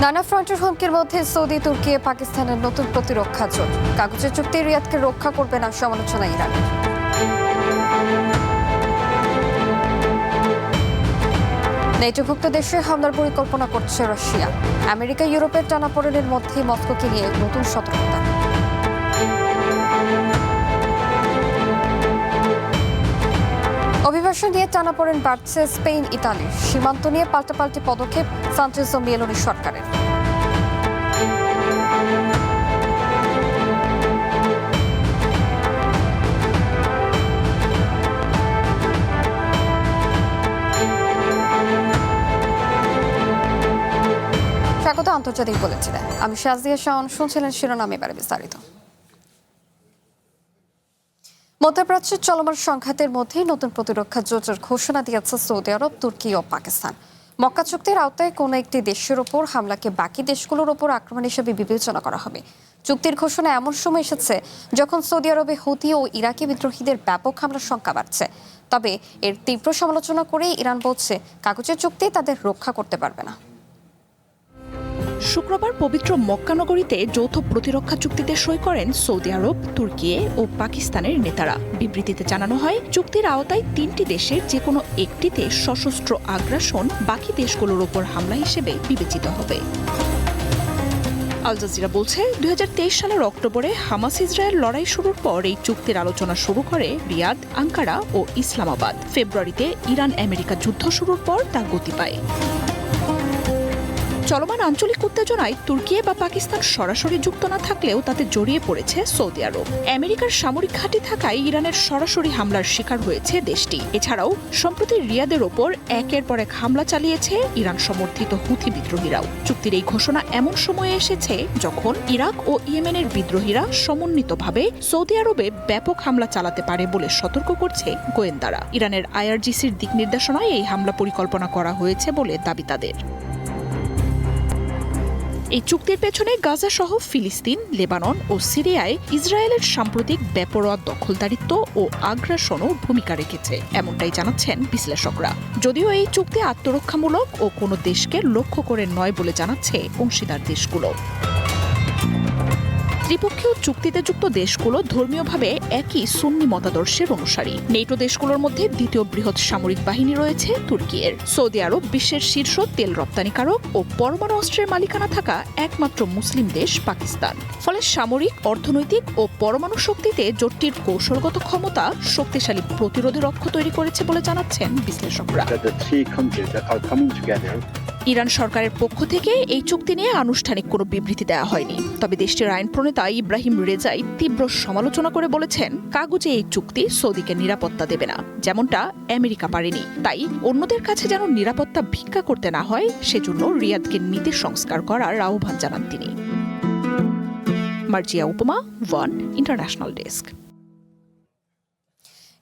নানা ফ্রন্টের হুমকির মধ্যে সৌদি, তুর্কি, পাকিস্তানের নতুন প্রতিরক্ষা জোট। কাগজের চুক্তি রিয়াদকে রক্ষা করবে না সমালোচনা ইরান। নেটোভুক্ত দেশে হামলার পরিকল্পনা করছে রাশিয়া। আমেরিকা ইউরোপের টানাপোড়েনের মধ্যে মস্কোকে নিয়ে নতুন সতর্কতা। অভিবাসন নিয়ে টানাপোড়েন বাড়ছে স্পেন, ইতালির। সীমান্ত নিয়ে পাল্টাপাল্টি পদক্ষেপ সানচেজ ও মেলোনি সরকারের। স্বাগত আন্তর্জাতিক বুলেটিনে। আমি শাহজিয়া শাওন, শুনছিলেন শিরোনাম, এবারে বিস্তারিত। মধ্যপ্রাচ্যের চলমান সংঘাতের মধ্যে নতুন প্রতিরক্ষা জোটের ঘোষণা দিয়েছে সৌদি আরব, তুর্কি ও পাকিস্তান। মক্কা চুক্তির আওতায় কোনো একটি দেশের ওপর হামলাকে বাকি দেশগুলোর ওপর আক্রমণ হিসেবে বিবেচনা করা হবে। চুক্তির ঘোষণা এমন সময় এসেছে যখন সৌদি আরবে হুতি ও ইরাকি বিদ্রোহীদের ব্যাপক হামলার সংখ্যা বাড়ছে। তবে এর তীব্র সমালোচনা করে ইরান বলছে, কাগজের চুক্তি তাদের রক্ষা করতে পারবে না। শুক্রবার পবিত্র মক্কা নগরীতে যৌথ প্রতিরক্ষা চুক্তিতে সই করেন সৌদি আরব, তুর্কি ও পাকিস্তানের নেতারা। বিবৃতিতে জানানো হয়, চুক্তির আওতায় তিনটি দেশের যে কোনো একটিতে সশস্ত্র আগ্রাসন বাকি দেশগুলোর ওপর হামলা হিসেবে বিবেচিত হবে। আল জাজিরা বলছে, 2023 সালের অক্টোবরে হামাস ইসরায়েল লড়াই শুরুর পর এই চুক্তির আলোচনা শুরু করে রিয়াদ, আঙ্কারা ও ইসলামাবাদ। ফেব্রুয়ারিতে ইরান আমেরিকা যুদ্ধ শুরুর পর তা গতি পায়। চলমান আঞ্চলিক উত্তেজনায় তুর্কি বা পাকিস্তান সরাসরি যুক্ত না থাকলেও তাতে জড়িয়ে পড়েছে সৌদি আরব। আমেরিকার সামরিক ঘাঁটি থাকায় ইরানের সরাসরি হামলার শিকার হয়েছে দেশটি। এছাড়াও সম্প্রতি রিয়াদের ওপর একের পর এক হামলা চালিয়েছে ইরান সমর্থিত হুথি বিদ্রোহীরাও। চুক্তির এই ঘোষণা এমন সময়ে এসেছে যখন ইরাক ও ইয়েমেনের বিদ্রোহীরা সমন্বিতভাবে সৌদি আরবে ব্যাপক হামলা চালাতে পারে বলে সতর্ক করছে গোয়েন্দারা। ইরানের আইআরজিসির দিক নির্দেশনায় এই হামলা পরিকল্পনা করা হয়েছে বলে দাবি তাদের। এই চুক্তির পেছনে গাজা সহ ফিলিস্তিন, লেবানন ও সিরিয়ায় ইসরায়েলের সাম্প্রতিক বেপরোয়া দখলদারিত্ব ও আগ্রাসনও ভূমিকা রেখেছে, এমনটাই জানাচ্ছেন বিশ্লেষকরা। যদিও এই চুক্তি আত্মরক্ষামূলক ও কোনো দেশকে লক্ষ্য করে নয় বলে জানাচ্ছে অংশীদার দেশগুলো। ত্রিপক্ষীয় চুক্তিতে যুক্ত দেশগুলো ধর্মীয়ভাবে একই সুন্নি মতাদর্শের অনুসারী। নেটো দেশগুলোর মধ্যে দ্বিতীয় বৃহৎ সামরিক বাহিনী রয়েছে তুর্কির। সৌদি আরব বিশ্বের শীর্ষ তেল রপ্তানিকারক ও পরমাণু অস্ত্রের মালিকানা থাকা একমাত্র মুসলিম দেশ পাকিস্তান। ফলে সামরিক, অর্থনৈতিক ও পরমাণু শক্তিতে জোটটির কৌশলগত ক্ষমতা শক্তিশালী প্রতিরোধী রক্ষ তৈরি করেছে বলে জানাচ্ছেন বিশ্লেষকরা। ইরান সরকারের পক্ষ থেকে এই চুক্তি নিয়ে আনুষ্ঠানিক কোনো বিবৃতি দেওয়া হয়নি। তবে দেশটির আইন প্রণেতা ইব্রাহিম রেজাই তীব্র সমালোচনা করে বলেছেন, কাগজে এই চুক্তি সৌদিকে নিরাপত্তা দেবে না, যেমনটা আমেরিকা পারেনি। তাই অন্যদের কাছে যেন নিরাপত্তা ভিক্ষা করতে না হয়, সেজন্য রিয়াদকে নীতি সংস্কার করার আহ্বান জানান তিনি। মার্জিয়া উপমা, ওয়ান ইন্টারন্যাশনাল ডেস্ক।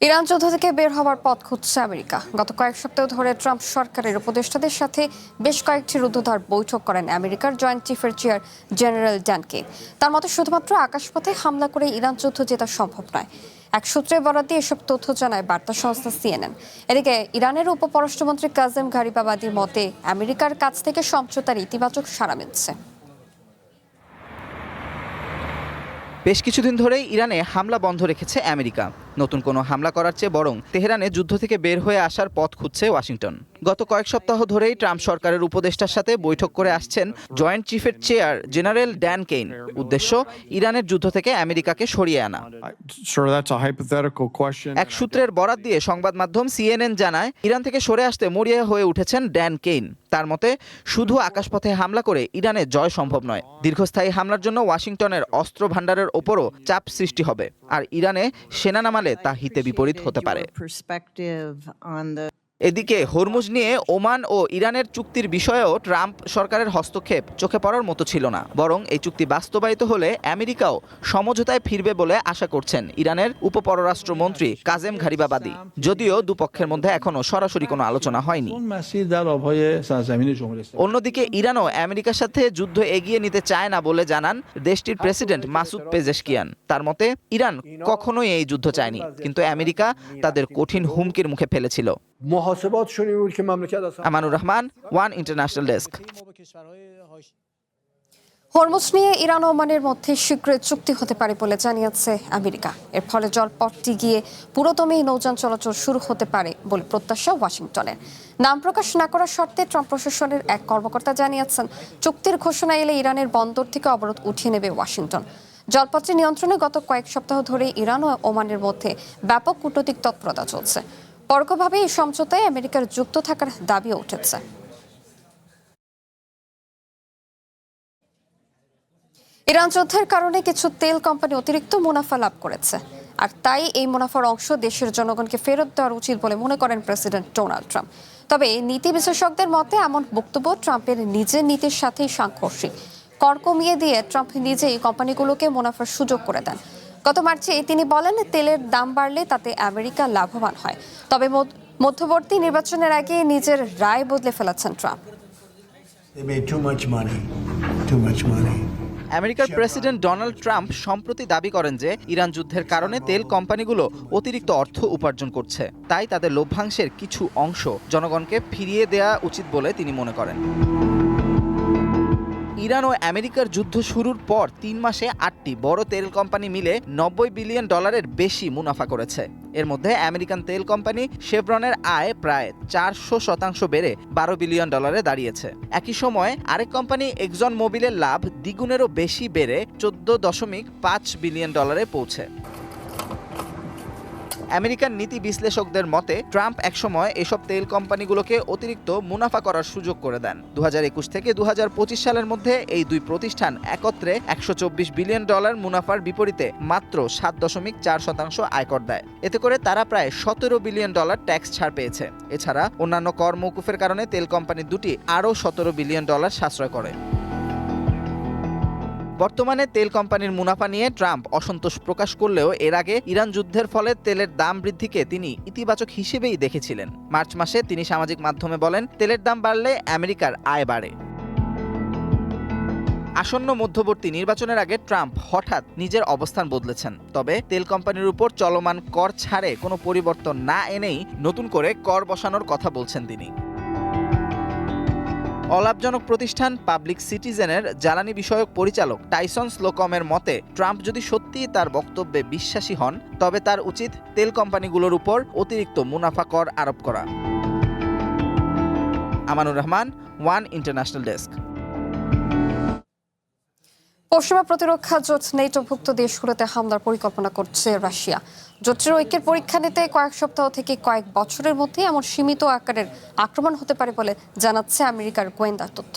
ইরান যুদ্ধ থেকে বের হওয়ার পথ খুঁজছে আমেরিকা। গত কয়েক সপ্তাহ ধরে ট্রাম্প সরকারের উপদেষ্টাদের সাথে বেশ কয়েকটি রুদ্ধদ্বার বৈঠক করেন আমেরিকার জয়েন্ট চিফের চেয়ার জেনারেল ড্যান কেইন। তার মতে, শুধুমাত্র আকাশপথে হামলা করে ইরান যুদ্ধ জেতা সম্ভব নয়। এক সূত্রের বরাত দিয়ে এসব তথ্য জানায় বার্তা সংস্থা CNN। এদিকে ইরানের উপপররাষ্ট্রমন্ত্রী কাজেম গারিবাবাদির মতে, আমেরিকার কাছ থেকে সমঝোতার ইতিবাচক সাড়া মিলছে। বেশ কিছুদিন ধরেই ইরানে হামলা বন্ধ রেখেছে আমেরিকা। নতুন কোনো হামলা করার চেয়ে বরং তেহরানে যুদ্ধ থেকে বের হয়ে আসার পথ খুঁজছে ওয়াশিংটন। গত কয়েক সপ্তাহ ধরেই ট্রাম্প সরকারের উপদেষ্টার সাথে বৈঠক করে আসছেন জয়েন্ট চিফের চেয়ার জেনারেল ড্যান কেইন। উদ্দেশ্য, ইরানের যুদ্ধ থেকে আমেরিকাকে সরিয়ে আনা। এক সূত্রের বরাত দিয়ে সংবাদ মাধ্যম CNN জানায়, ইরান থেকে সরে আসতে মরিয়া হয়ে উঠেছেন ড্যান কেইন। তার মতে, শুধু আকাশপথে হামলা করে ইরানের জয় সম্ভব নয়। দীর্ঘস্থায়ী হামলার জন্য ওয়াশিংটনের অস্ত্র ভাণ্ডারের ওপরও চাপ সৃষ্টি হবে, আর ইরানে সেনা নামালে তা হিতে বিপরীত হতে পারে। এদিকে হরমুজ নিয়ে ওমান ও ইরানের চুক্তির বিষয়েও ট্রাম্প সরকারের হস্তক্ষেপ চোখে পড়ার মতো ছিল না। বরং এই চুক্তি বাস্তবায়িত হলে আমেরিকাও সমঝোতায় ফিরবে বলে আশা করছেন ইরানের উপপররাষ্ট্রমন্ত্রী কাজেম গারিবাবাদি। যদিও দুপক্ষের মধ্যে এখনো সরাসরি কোনো আলোচনা হয়নি। অন্যদিকে ইরানও আমেরিকার সাথে যুদ্ধ এগিয়ে নিতে চায় না বলে জানান দেশটির প্রেসিডেন্ট মাসুদ পেজেশকিয়ান। তার মতে, ইরান কখনোই এই যুদ্ধ চায়নি, কিন্তু আমেরিকা তাদের কঠিন হুমকির মুখে ফেলেছিল। Amanur Rahman, one international desk. Hormuz নিয়ে ইরান ও ওমানের মধ্যে শীঘ্রই চুক্তি হতে পারে বলে জানিয়েছে আমেরিকা। এর ফলে জলপথটি গিয়ে পুরোদমে নৌযান চলাচল শুরু হতে পারে বলে প্রত্যাশা ওয়াশিংটনের। নাম প্রকাশ না করার শর্তে ট্রাম্প প্রশাসনের এক কর্মকর্তা জানিয়েছেন, চুক্তির ঘোষণা এলে ইরানের বন্দর থেকে অবরোধ উঠিয়ে নেবে ওয়াশিংটন। জলপথটি নিয়ন্ত্রণে গত কয়েক সপ্তাহ ধরে ইরান ও ওমানের মধ্যে ব্যাপক কূটনৈতিক তৎপরতা চলছে। পরোক্ষভাবে এই সমঝোতায় আমেরিকার যুক্ত থাকার দাবিও উঠেছে। ইরান যুদ্ধের কারণে কিছু তেল কোম্পানি অতিরিক্ত মুনাফা লাভ করেছে, আর তাই এই মুনাফার অংশ দেশের জনগণকে ফেরত দেওয়া উচিত বলে মনে করেন প্রেসিডেন্ট ডোনাল্ড ট্রাম্প। তবে নীতি বিশেষজ্ঞদের মতে এমন বক্তব্য ট্রাম্পের নিজের নীতির সাথেই সাংঘর্ষিক। কর কমিয়ে দিয়ে ট্রাম্প নিজেই কোম্পানিগুলোকে মুনাফার সুযোগ করে দেন। গত মার্চে তিনি বলেন, তেলের দাম বাড়লে তাতে আমেরিকা লাভবান হয়। তবে মধ্যবর্তী নির্বাচনের আগে নিজের রায় বদলে ফেলেছেন ট্রাম্প। আমেরিকার প্রেসিডেন্ট ডোনাল্ড ট্রাম্প সম্প্রতি দাবি করেন যে ইরান যুদ্ধের কারণে তেল কোম্পানিগুলো অতিরিক্ত অর্থ উপার্জন করছে, তাই তাদের লভ্যাংশের কিছু অংশ জনগণকে ফিরিয়ে দেওয়া উচিত বলে তিনি মনে করেন। ইরান ও আমেরিকার যুদ্ধ শুরুর পর 3 মাসে 8টি বড় তেল কোম্পানি মিলে $90 বিলিয়ন বেশি মুনাফা করেছে। এর মধ্যে আমেরিকান তেল কোম্পানি শেভরনের আয় প্রায় 400% বেড়ে $12 বিলিয়ন দাঁড়িয়েছে। একই সময় আরেক কোম্পানি এক্সন মোবিলের লাভ দ্বিগুণেরও বেশি বেড়ে $14.5 বিলিয়ন পৌঁছে। আমেরিকান নীতি বিশ্লেষকদের মতে ট্রাম্প একসময় এসব তেল কোম্পানিগুলোকে অতিরিক্ত মুনাফা করার সুযোগ করে দেন। 2021 থেকে 2025 সালের মধ্যে এই দুই প্রতিষ্ঠান একত্রে $124 বিলিয়ন মুনাফার বিপরীতে মাত্র 7.4% আয়কর দেয়। এতে করে তারা প্রায় $17 বিলিয়ন ট্যাক্স ছাড় পেয়েছে। এছাড়া অন্যান্য কর মওকুফের কারণে তেল কোম্পানি দুটি আরও $17 বিলিয়ন সাশ্রয় করে। বর্তমানে তেল কোম্পানির মুনাফা নিয়ে ট্রাম্প অসন্তোষ প্রকাশ করলেও এর আগে ইরান যুদ্ধের ফলে তেলের দাম বৃদ্ধিকে তিনি ইতিবাচক হিসেবেই দেখেছিলেন। মার্চ মাসে তিনি সামাজিক মাধ্যমে বলেন, তেলের দাম বাড়লে আমেরিকার আয় বাড়ে। আসন্ন মধ্যবর্তী নির্বাচনের আগে ট্রাম্প হঠাৎ নিজের অবস্থান বদলেছেন। তবে তেল কোম্পানির উপর চলমান কর ছাড়ে কোনো পরিবর্তন না এনেই নতুন করে কর বসানোর কথা বলছেন তিনি। অলাভজনক প্রতিষ্ঠান পাবলিক সিটিজেনের জ্বালানি বিষয়ক পরিচালক টাইসন স্লোকমের মতে, ট্রাম্প যদি সত্যিই তার বক্তব্যে বিশ্বাসী হন তবে তার উচিত তেল কোম্পানিগুলোর উপর অতিরিক্ত মুনাফা কর আরোপ করা। Amanur Rahman, one international desk. পশ্চিমা প্রতিরক্ষা জোট নেটোভুক্ত দেশগুলোতে হামলার পরিকল্পনা করছে রাশিয়া। জোটের ঐক্যের পরীক্ষা নিতে কয়েক সপ্তাহ থেকে কয়েক বছরের মধ্যে এমন সীমিত আকারের আক্রমণ হতে পারে বলে জানাচ্ছে আমেরিকার গোয়েন্দা তথ্য।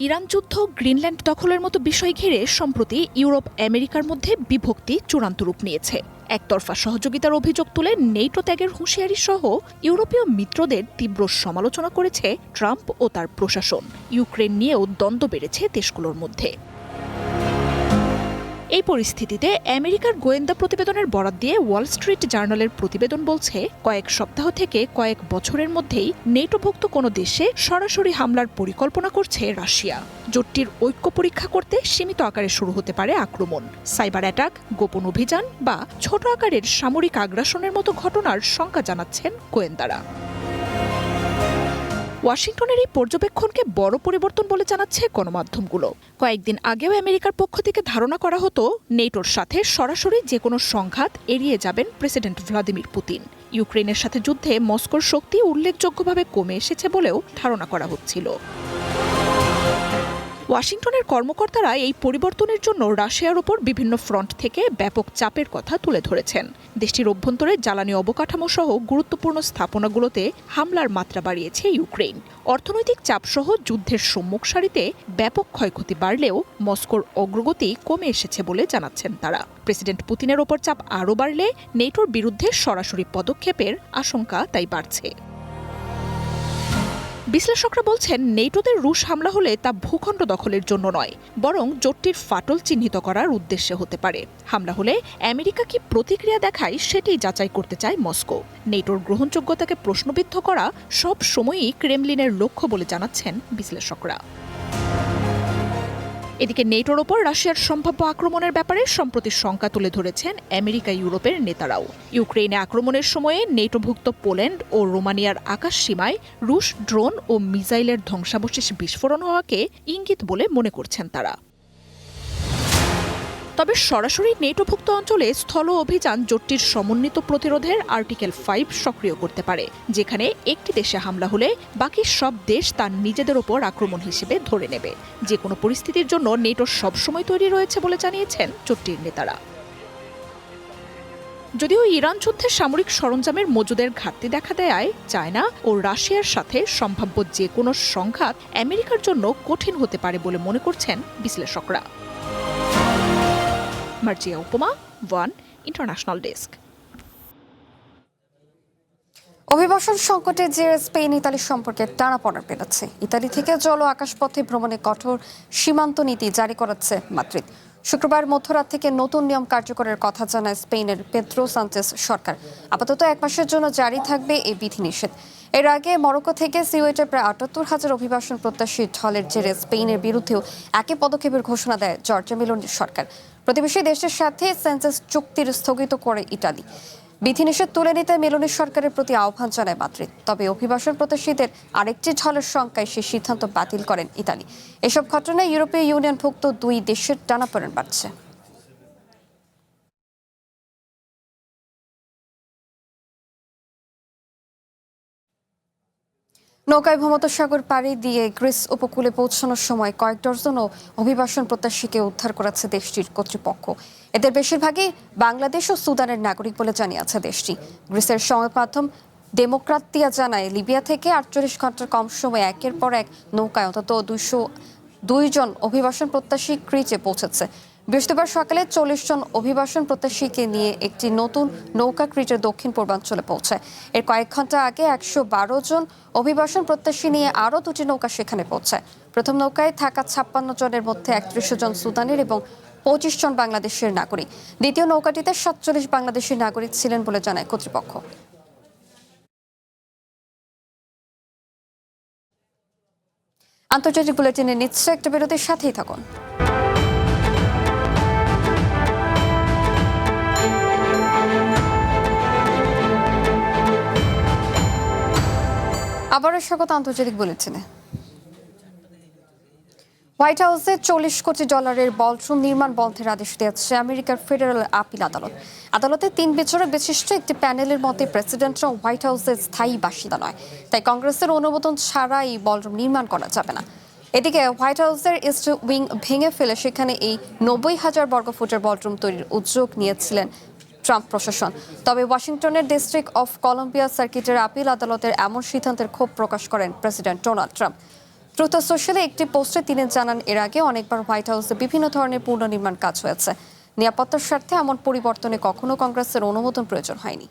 ইরান যুদ্ধ, গ্রিনল্যান্ড দখলের মতো বিষয় ঘিরে সম্প্রতি ইউরোপ আমেরিকার মধ্যে বিভক্তি চূড়ান্ত রূপ নিয়েছে। একতরফা সহযোগিতার অভিযোগ তুলে নেটো ত্যাগের হুঁশিয়ারি সহ ইউরোপীয় মিত্রদের তীব্র সমালোচনা করেছে ট্রাম্প ও তার প্রশাসন। ইউক্রেন নিয়েও দ্বন্দ্ব বেড়েছে দেশগুলোর মধ্যে। এই পরিস্থিতিতে আমেরিকার গোয়েন্দা প্রতিবেদনের বরাত দিয়ে ওয়াল স্ট্রিট জার্নালের প্রতিবেদন বলছে, কয়েক সপ্তাহ থেকে কয়েক বছরের মধ্যেই নেটোভুক্ত কোনো দেশে সরাসরি হামলার পরিকল্পনা করছে রাশিয়া। জোটটির ঐক্য পরীক্ষা করতে সীমিত আকারে শুরু হতে পারে আক্রমণ। সাইবার অ্যাটাক, গোপন অভিযান বা ছোট আকারের সামরিক আগ্রাসনের মতো ঘটনার শঙ্কা জানাচ্ছেন গোয়েন্দারা। ওয়াশিংটনের এই পর্যবেক্ষণকে বড় পরিবর্তন বলে জানাচ্ছে গণমাধ্যমগুলো। কয়েকদিন আগেও আমেরিকার পক্ষ থেকে ধারণা করা হতো নেটোর সাথে সরাসরি যে কোনো সংঘাত এড়িয়ে যাবেন প্রেসিডেন্ট ভ্লাদিমির পুতিন। ইউক্রেনের সাথে যুদ্ধে মস্কোর শক্তি উল্লেখযোগ্যভাবে কমে এসেছে বলেও ধারণা করা হচ্ছিল। ওয়াশিংটনের কর্মকর্তারা এই পরিবর্তনের জন্য রাশিয়ার উপর বিভিন্ন ফ্রন্ট থেকে ব্যাপক চাপের কথা তুলে ধরেছেন। দেশটির অভ্যন্তরে জ্বালানি অবকাঠামো সহ গুরুত্বপূর্ণ স্থাপনাগুলোতে হামলার মাত্রা বাড়িয়েছে ইউক্রেন। অর্থনৈতিক চাপসহ যুদ্ধের সম্মুখ সারিতে ব্যাপক ক্ষয়ক্ষতি বাড়লেও মস্কোর অগ্রগতি কমে এসেছে বলে জানাচ্ছেন তারা। প্রেসিডেন্ট পুতিনের ওপর চাপ আরও বাড়লে নেটোর বিরুদ্ধে সরাসরি পদক্ষেপের আশঙ্কা তাই বাড়ছে। বিশ্লেষকরা বলছেন, নেটোতে রুশ হামলা হলে তা ভূখণ্ড দখলের জন্য নয়, বরং জোটটির ফাটল চিহ্নিত করার উদ্দেশ্যে হতে পারে। হামলা হলে আমেরিকা কি প্রতিক্রিয়া দেখায় সেটাই যাচাই করতে চায় মস্কো। নেটোর গ্রহণযোগ্যতাকে প্রশ্নবিদ্ধ করা সব সময়ই ক্রেমলিনের লক্ষ্য বলে জানাচ্ছেন বিশ্লেষকরা। এদিকে নেটোর ওপর রাশিয়ার সম্ভাব্য আক্রমণের ব্যাপারে সম্প্রতি শঙ্কা তুলে ধরেছেন আমেরিকা ইউরোপের নেতারাও। ইউক্রেনে আক্রমণের সময়ে নেটোভুক্ত পোল্যান্ড ও রোমানিয়ার আকাশ সীমায় রুশ ড্রোন ও মিসাইলের ধ্বংসাবশেষ বিস্ফোরণ হওয়াকে ইঙ্গিত বলে মনে করছেন তারা। তবে সরাসরি নেটোভুক্ত অঞ্চলে স্থল অভিযান জোটটির সমন্বিত প্রতিরোধের আর্টিকেল 5 সক্রিয় করতে পারে, যেখানে একটি দেশে হামলা হলে বাকি সব দেশ তার নিজেদের ওপর আক্রমণ হিসেবে ধরে নেবে। যে কোনো পরিস্থিতির জন্য নেটো সবসময় তৈরি রয়েছে বলে জানিয়েছেন জোটটির নেতারা। যদিও ইরান যুদ্ধে সামরিক সরঞ্জামের মজুদের ঘাটতি দেখা দেয় চায়না ও রাশিয়ার সাথে সম্ভাব্য যে কোনো সংঘাত আমেরিকার জন্য কঠিন হতে পারে বলে মনে করছেন বিশ্লেষকরা। মার্জিয়া উপমা, ওয়ান ইন্টারন্যাশনাল ডেস্ক। অভিবাসন সংকটে যে স্পেন ইতালি সম্পর্কে টানাপোড়েন বেড়েছে। ইতালি থেকে জল ও আকাশপথে ভ্রমণে কঠোর সীমান্ত নীতি জারি করাচ্ছে মাদ্রিদ। শুক্রবার মধ্যরাত থেকে নতুন নিয়ম কার্যকরের কথা জানায় স্পেনের পেদ্রো সানচেস সরকার। আপাতত 1 মাসের জন্য জারি থাকবে এই বিধিনিষেধ। এর আগে মরক্কো থেকে সিউয়েটে প্রায় ৭৮,০০০ অভিবাসন প্রত্যাশী ঢলের জেরে স্পেনের বিরুদ্ধেও একই পদক্ষেপের ঘোষণা দেয় জর্জা মেলোনির সরকার। প্রতিবেশী দেশের সাথে সেন্সাস চুক্তির স্থগিত করে ইতালি। বিধিনিষেধ তুলে নিতে মেলোনির সরকারের প্রতি আহ্বান জানায় মাদ্রিদ। তবে অভিবাসন প্রত্যাশীদের আরেকটি ঢলের শঙ্কায় সেই সিদ্ধান্ত বাতিল করেন ইতালি। এসব ঘটনায় ইউরোপীয় ইউনিয়নভুক্ত 2 দেশের টানাপোড়েন বাড়ছে। নৌকায় ভূমধ্যসাগর পাড়ি দিয়ে গ্রিস উপকূলে পৌঁছানোর সময় কয়েক ডজন অভিবাসন প্রত্যাশীকে উদ্ধার করেছে দেশটির কর্তৃপক্ষ। এদের বেশিরভাগই বাংলাদেশ ও সুদানের নাগরিক বলে জানিয়েছে দেশটি। গ্রিসের সংবাদ মাধ্যম ডেমোক্রাতিয়া জানায়, লিবিয়া থেকে 48 ঘন্টার কম সময়ে একের পর এক নৌকায় অন্তত 202 জন অভিবাসন প্রত্যাশী ক্রিচে পৌঁছেছে। বৃহস্পতিবার সকালে 40 জন অভিবাসন প্রত্যাশীকে নিয়ে একটি নতুন নৌকা ক্রিটের দক্ষিণ পূর্বাঞ্চলে পৌঁছায়। এর কয়েক ঘন্টা আগে 112 জন অভিবাসন প্রত্যাশী নিয়ে আরও 2টি নৌকা সেখানে পৌঁছায়। প্রথম নৌকায় থাকা 56 জনের মধ্যে 31 জন সুদানের এবং 25 জন বাংলাদেশের নাগরিক। দ্বিতীয় নৌকাটিতে 47 বাংলাদেশের নাগরিক ছিলেন বলে জানায় কর্তৃপক্ষ। আন্তর্জাতিক বুলেটিনে নিচ্ছে একটা বিরতির সাথেই থাকুন। আবারও স্বাগত আন্তর্জাতিক বুলেটিনে। হোয়াইট হাউসে $40 কোটি বলরুম নির্মাণ বন্ধের আদেশ দিয়েছে আমেরিকার ফেডারেল আপিল আদালত। আদালতে 3 বিচারক বিশিষ্ট একটি প্যানেলের মতে প্রেসিডেন্টরা হোয়াইট হাউসের স্থায়ী বাসিন্দা নয়, তাই কংগ্রেসের অনুমোদন ছাড়া এই বলরুম নির্মাণ করা যাবে না। এদিকে হোয়াইট হাউসের ইস্ট উইং ভেঙে ফেলে সেখানে এই 90,000 বর্গফুটের বলরুম তৈরির উদ্যোগ নিয়েছিলেন ট্রাম্প প্রশাসন। তবে ওয়াশিংটনের ডিস্ট্রিক্ট অফ কলম্বিয়া সার্কিটের আপিল আদালতের এমন সিদ্ধান্তের ক্ষোভ প্রকাশ করেন প্রেসিডেন্ট ডোনাল্ড ট্রাম্প। ট্রুথ সোশ্যালে একটি পোস্টে তিনি জানান, এর আগে অনেকবার হোয়াইট হাউসে বিভিন্ন ধরনের পুনর্নির্মাণ কাজ হয়েছে। নিরাপত্তার স্বার্থে এমন পরিবর্তনে কখনো কংগ্রেসের অনুমোদন প্রয়োজন হয়নি।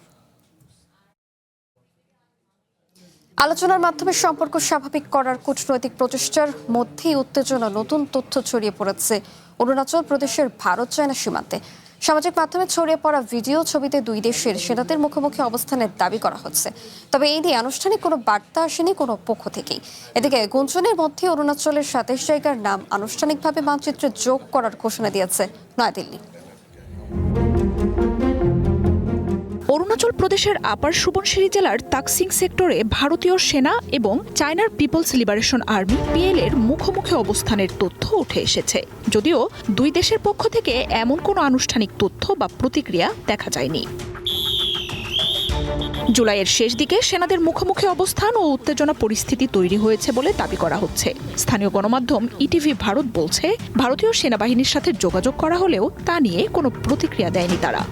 আলোচনার মাধ্যমে সম্পর্ক স্বাভাবিক করার কূটনৈতিক প্রচেষ্টার মধ্যেই উত্তেজনা নতুন তথ্য ছড়িয়ে পড়েছে অরুণাচল প্রদেশের ভারত চায়না সীমান্তে। সামাজিক মাধ্যমে ছড়িয়ে পড়া ভিডিও ছবিতে 2 দেশের সেনাদের মুখোমুখি অবস্থানের দাবি করা হচ্ছে। তবে এই নিয়ে আনুষ্ঠানিক কোনো বার্তা আসেনি কোনো পক্ষ থেকেই। এদিকে গুঞ্জনের মধ্যে অরুণাচলের 27 জায়গার নাম আনুষ্ঠানিকভাবে মানচিত্রে যোগ করার ঘোষণা দিয়েছে নয়াদিল্লি। অরুণাচল প্রদেশের আপার সুবনশিরি জেলার তাকসিং সেক্টরে ভারতীয় সেনা এবং চায়নার পিপলস লিবারেশন আর্মি পিএল এর মুখোমুখি অবস্থানের তথ্য উঠে এসেছে। যদিও 2 দেশের পক্ষ থেকে এমন কোনো আনুষ্ঠানিক তথ্য বা প্রতিক্রিয়া দেখা যায়নি। জুলাইয়ের শেষ দিকে সেনাদের মুখোমুখি অবস্থান ও উত্তেজনা পরিস্থিতি তৈরি হয়েছে বলে দাবি করা হচ্ছে। স্থানীয় গণমাধ্যম ইটিভি ভারত বলছে, ভারতীয় সেনাবাহিনীর সাথে যোগাযোগ করা হলেও তা নিয়ে কোনো প্রতিক্রিয়া দেয়নি তারা।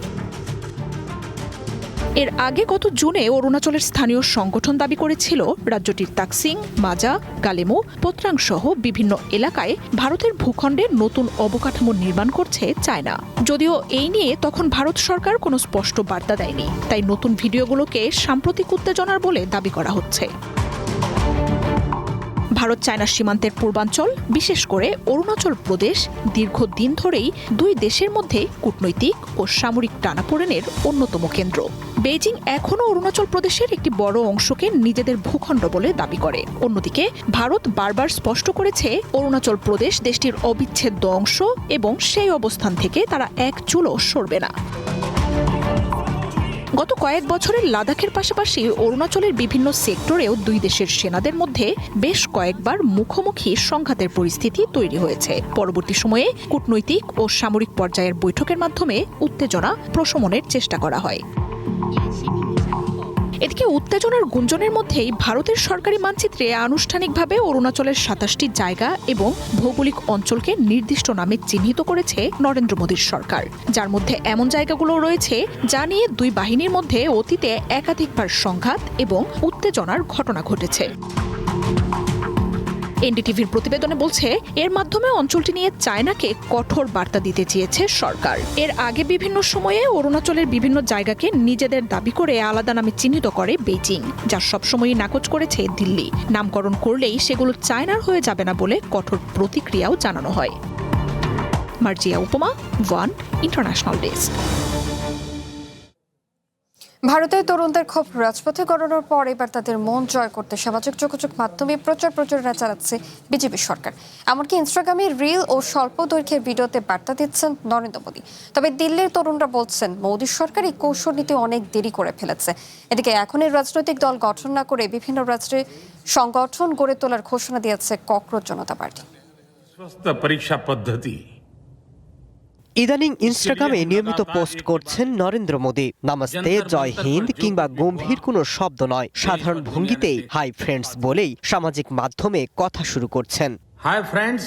এর আগে গত জুনে অরুণাচলের স্থানীয় সংগঠন দাবি করেছিল রাজ্যটির তাকসিং, মাজা, গালেমো, পোত্রাং সহ বিভিন্ন এলাকায় ভারতের ভূখণ্ডে নতুন অবকাঠামো নির্মাণ করছে চায়না। যদিও এই নিয়ে তখন ভারত সরকার কোনো স্পষ্ট বার্তা দেয়নি, তাই নতুন ভিডিওগুলোকে সাম্প্রতিক উত্তেজনার বলে দাবি করা হচ্ছে। ভারত চায়না সীমান্তের পূর্বাঞ্চল, বিশেষ করে অরুণাচল প্রদেশ দীর্ঘদিন ধরেই 2 দেশের মধ্যে কূটনৈতিক ও সামরিক টানাপোড়েনের অন্যতম কেন্দ্র। বেইজিং এখনও অরুণাচল প্রদেশের একটি বড় অংশকে নিজেদের ভূখণ্ড বলে দাবি করে। অন্যদিকে ভারত বারবার স্পষ্ট করেছে অরুণাচল প্রদেশ দেশটির অবিচ্ছেদ্য অংশ এবং সেই অবস্থান থেকে তারা এক চুলও সরবে না। গত কয়েক বছরের লাদাখের পাশাপাশি অরুণাচলের বিভিন্ন সেক্টরেও দুই দেশের সেনাদের মধ্যে বেশ কয়েকবার মুখোমুখি সংঘাতের পরিস্থিতি তৈরি হয়েছে। পরবর্তী সময়ে কূটনৈতিক ও সামরিক পর্যায়ের বৈঠকের মাধ্যমে উত্তেজনা প্রশমনের চেষ্টা করা হয়। এদিকে উত্তেজনার গুঞ্জনের মধ্যেই ভারতের সরকারি মানচিত্রে আনুষ্ঠানিকভাবে অরুণাচলের ২৭টি জায়গা এবং ভৌগোলিক অঞ্চলকে নির্দিষ্ট নামে চিহ্নিত করেছে নরেন্দ্র মোদীর সরকার, যার মধ্যে এমন জায়গাগুলো রয়েছে যা নিয়ে দুই বাহিনীর মধ্যে অতীতে একাধিকবার সংঘাত এবং উত্তেজনার ঘটনা ঘটেছে। এনডিটিভির প্রতিবেদনে বলছে এর মাধ্যমে অঞ্চলটি নিয়ে চায়নাকে কঠোর বার্তা দিতে চেয়েছে সরকার। এর আগে বিভিন্ন সময়ে অরুণাচলের বিভিন্ন জায়গাকে নিজেদের দাবি করে আলাদা নামে চিহ্নিত করে বেইজিং, যা সবসময়ই নাকচ করেছে দিল্লি। নামকরণ করলেই সেগুলো চায়নার হয়ে যাবে না বলে কঠোর প্রতিক্রিয়াও জানানো হয়। মার্জিয়া উপমা, ওয়ান ইন্টারন্যাশনাল ডেস্ক। ভারতের তরুণদের ক্ষোভ রাজপথে গড়ানোর পর এবার তাদের মন জয় করতে সামাজিক যোগাযোগ মাধ্যমে প্রচারণা চালাচ্ছে বিজেপি সরকার। এমনকি ইনস্টাগ্রামে রিল ও স্বল্প দৈর্ঘ্যের ভিডিওতে বার্তা দিচ্ছেন নরেন্দ্র মোদী। তবে দিল্লির তরুণরা বলছেন মোদী সরকার এই কৌশল নিতে অনেক দেরি করে ফেলেছে। এদিকে এখনই রাজনৈতিক দল গঠন না করে বিভিন্ন রাজ্যে সংগঠন গড়ে তোলার ঘোষণা দিয়েছে ককরোচ জনতা পার্টি। পরীক্ষা পদ্ধতি ইদানিং ইনস্টাগ্রামে নিয়মিত পোস্ট করছেন নরেন্দ্র মোদী। নামাস্তে, জয় হিন্দ কিংবা গম্ভীর কোনো শব্দ নয়, সাধারণ ভঙ্গিতেই হাই ফ্রেন্ডস বলেই সামাজিক মাধ্যমে কথা শুরু করছেন। হাই ফ্রেন্ডস,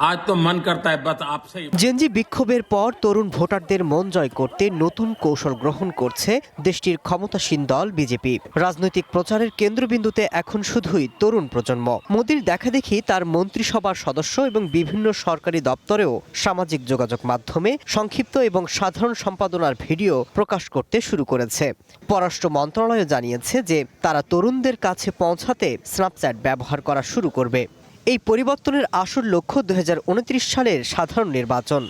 আজ তো মন করতা হ্যায় বাস আপসে। জেনজি বিক্ষোভের পর তরুণ ভোটারদের মন জয় করতে নতুন কৌশল গ্রহণ করছে দেশটির ক্ষমতাসীন দল বিজেপি। রাজনৈতিক প্রচারের কেন্দ্রবিন্দুতে এখন শুধুই তরুণ প্রজন্ম। মোদীর দেখাদেখি তার মন্ত্রিসভার সদস্য এবং বিভিন্ন সরকারি দপ্তরেও সামাজিক যোগাযোগ মাধ্যমে সংক্ষিপ্ত এবং সাধারণ সম্পাদনার ভিডিও প্রকাশ করতে শুরু করেছে। পররাষ্ট্র মন্ত্রণালয় জানিয়েছে যে তারা তরুণদের কাছে পৌঁছাতে স্ন্যাপচ্যাট ব্যবহার করা শুরু করবে। এই পরিবর্তনের আসল লক্ষ্য ২০২৯ সালের সাধারণ নির্বাচন।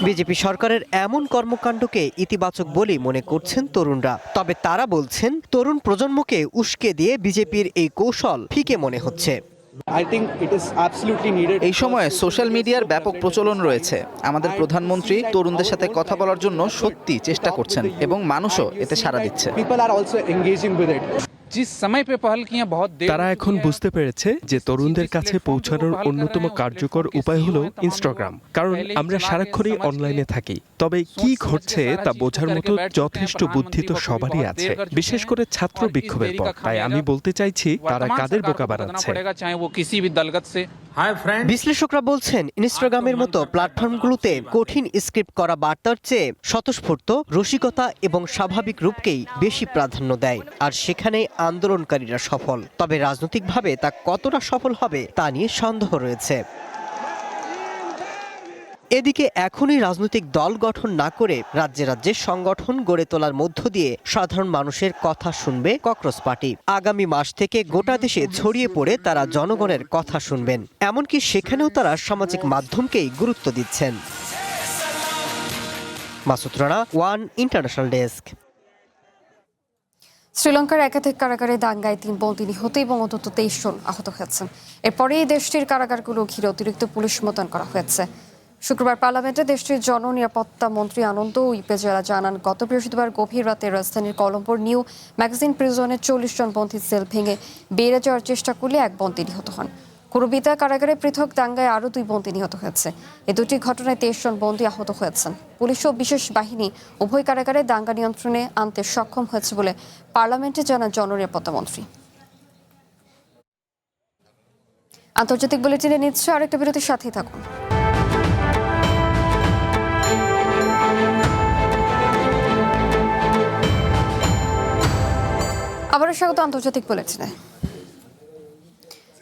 বিজেপি সরকারের এমন কর্মকাণ্ডকে ইতিবাচক বলেই মনে করছেন তরুণরা। তবে তারা বলছেন তরুণ প্রজন্মকে উস্কে দিয়ে বিজেপির এই কৌশল ফিকে মনে হচ্ছে। এই সময়ে সোশ্যাল মিডিয়ার ব্যাপক প্রচলন রয়েছে। আমাদের প্রধানমন্ত্রী তরুণদের সাথে কথা বলার জন্য সত্যি চেষ্টা করছেন এবং মানুষও এতে সাড়া দিচ্ছে। তারা এখন বুঝতে পেরেছে যে তরুণদের কাছে পৌঁছানোর অন্যতম কার্যকর উপায় হলো ইনস্টাগ্রাম, কারণ আমরা সারাক্ষণই অনলাইনে থাকি। তবে কি ঘটছে তা বোঝার মতো যথেষ্ট বুদ্ধি তো সবারই আছে, বিশেষ করে ছাত্র বিক্ষোভের পর। তাই আমি বলতে চাইছি তারা কাদের বোকা বানাচ্ছে। বিশ্লেষকরা বলছেন ইনস্টাগ্রামের মতো প্ল্যাটফর্মগুলোতে কঠিন স্ক্রিপ্ট করা বার্তার চেয়ে স্বতঃস্ফূর্ত রসিকতা এবং স্বাভাবিক রূপকেই বেশি প্রাধান্য দেয়, আর সেখানে আন্দোলনকারীরা সফল। তবে রাজনৈতিকভাবে তা কতটা সফল হবে তা নিয়ে সন্দেহ রয়েছে। এদিকে এখনই রাজনৈতিক দল গঠন না করে রাজ্যে রাজ্যে সংগঠন গড়ে তোলার মধ্য দিয়ে সাধারণ মানুষের কথা শুনবে ককরোচ পার্টি। আগামী মাস থেকে গোটা দেশে ছড়িয়ে পড়ে তারা জনগণের কথা শুনবেন। এমনকি সেখানেও তারা সামাজিক মাধ্যমকেই গুরুত্ব দিচ্ছেন। Masud Rana, one international desk. শ্রীলঙ্কার একাধিক কারাগারে দাঙ্গায় ৩ বন্দী নিহত এবং অন্তত ২৩ জন আহত হয়েছেন। এরপরেই দেশটির কারাগারগুলো ঘিরে অতিরিক্ত পুলিশ মোতায়েন করা হয়েছে। শুক্রবার পার্লামেন্টে দেশটির জননিরাপত্তা মন্ত্রী আনন্দ উইপেজেলা জানান, গত বৃহস্পতিবার গভীর রাতে রাজধানীর কলম্বোর নিউ ম্যাগাজিন প্রিজনে ৪০ জন বন্দী সেল ভেঙে বেড়ে যাওয়ার চেষ্টা করলে ১ বন্দী নিহত হন। কুরুবিতা কারাগারে পৃথক দাঙ্গায় আরও ২ বন্দী নিহত হয়েছে। এই দুটি ঘটনায় ২৩ জন বন্দী আহত হয়েছেন। পুলিশ ও বিশেষ বাহিনী উভয় কারাগারে দাঙ্গা নিয়ন্ত্রণে আনতে সক্ষম হয়েছে বলে পার্লামেন্টে জানান জননিরাপত্তা মন্ত্রী। আন্তর্জাতিক বুলেটিনে নিচ্ছে আরেকটা বিরতির সাথেই থাকুন। আবারও স্বাগত আন্তর্জাতিক বুলেটিনে।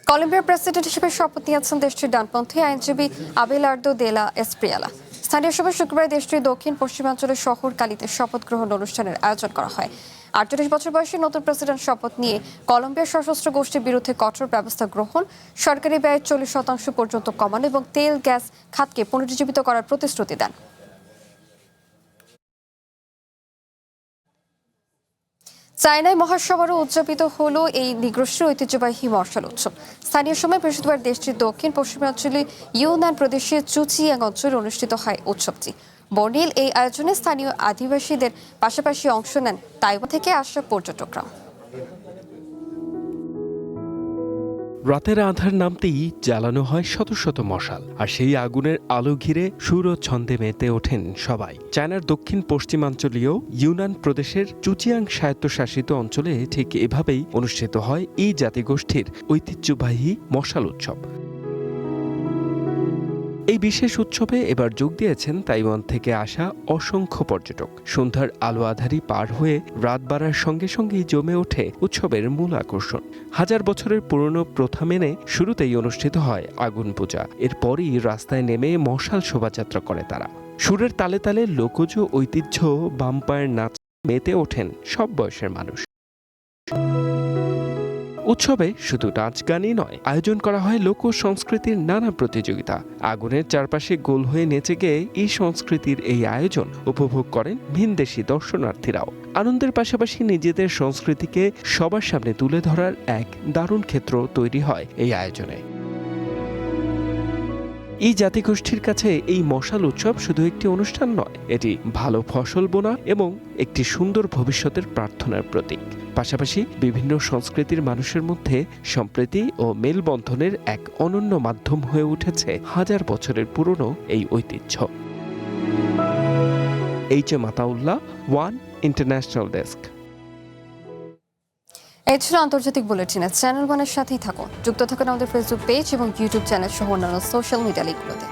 কলম্বিয়ার প্রেসিডেন্ট হিসেবে শপথ নিয়েছেন দেশটির ডানপন্থী আইনজীবী আবেলার্দো দে লা এসপ্রিয়ালা। স্থানীয় সময় শুক্রবার দেশটির দক্ষিণ পশ্চিমাঞ্চলের শহর কালিতে শপথ গ্রহণ অনুষ্ঠানের আয়োজন করা হয়। ৪৮ বছর বয়সী নতুন প্রেসিডেন্ট শপথ নিয়ে কলম্বিয়ার সশস্ত্র গোষ্ঠীর বিরুদ্ধে কঠোর ব্যবস্থা গ্রহণ, সরকারি ব্যয় ৪০% পর্যন্ত কমানো এবং তেল গ্যাস খাতকে পুনরুজ্জীবিত করার প্রতিশ্রুতি দেন। চায়নায় মহাসমারোহ উদযাপিত হলো এই নৃগোষ্ঠীর ঐতিহ্যবাহী মশাল উৎসব। স্থানীয় সময় বৃহস্পতিবার দেশটির দক্ষিণ পশ্চিমাঞ্চলে ইউনান প্রদেশের চুচিয়াং অঞ্চলে অনুষ্ঠিত হয় উৎসবটি। বর্ণিল এই আয়োজনে স্থানীয় আদিবাসীদের পাশাপাশি অংশ নেন তাইওয়ান থেকে আসা পর্যটকরা। রাতের আধার নামতেই জ্বালানো হয় শত শত মশাল, আর সেই আগুনের আলো ঘিরে সুর ও ছন্দে মেতে ওঠেন সবাই। চায়নার দক্ষিণ পশ্চিমাঞ্চলীয় ইউনান প্রদেশের চুচিয়াং স্বায়ত্তশাসিত অঞ্চলে ঠিক এভাবেই অনুষ্ঠিত হয় এই জাতিগোষ্ঠীর ঐতিহ্যবাহী মশাল উৎসব। এই বিশেষ উৎসবে এবার যোগ দিয়েছেন তাইওয়ান থেকে আসা অসংখ্য পর্যটক। সন্ধ্যার আলো আধারি পার হয়ে রাত বাড়ার সঙ্গে সঙ্গেই জমে ওঠে উৎসবের মূল আকর্ষণ। হাজার বছরের পুরনো প্রথা মেনে শুরুতেই অনুষ্ঠিত হয় আগুন পূজা। এরপরই রাস্তায় নেমে মশাল শোভাযাত্রা করে তারা। সুরের তালে তালে লোকজ ঐতিহ্য বাম্পায়ের নাচ মেতে ওঠেন সব বয়সের মানুষ। উৎসবে শুধু নাচ গানই নয়, আয়োজন করা হয় লোক সংস্কৃতির নানা প্রতিযোগিতা। আগুনের চারপাশে গোল হয়ে নেচে গিয়ে এই সংস্কৃতির এই আয়োজন উপভোগ করেন ভিনদেশি দর্শনার্থীরাও। আনন্দের পাশাপাশি নিজেদের সংস্কৃতিকে সবার সামনে তুলে ধরার এক দারুণ ক্ষেত্র তৈরি হয় এই আয়োজনে। এই জাতিগোষ্ঠীর কাছে এই মশাল উৎসব শুধু একটি অনুষ্ঠান নয়, এটি ভালো ফসল বোনা এবং একটি সুন্দর ভবিষ্যতের প্রার্থনার প্রতীক। পাশাপাশি বিভিন্ন সংস্কৃতির মানুষের মধ্যে সম্প্রীতি ও মেলবন্ধনের এক অনন্য মাধ্যম হয়ে উঠেছে হাজার বছরের পুরনো এই ঐতিহ্য। HM. Ataullah, one international desk. এই ছিল আন্তর্জাতিক বুলেটিনের চ্যানেল ওয়ানের সাথেই থাকুন। যুক্ত থাকুন আমাদের ফেসবুক পেজ এবং ইউটিউব চ্যানেল সহ অন্যান্য সোশ্যাল মিডিয়া লিঙ্কগুলোতে।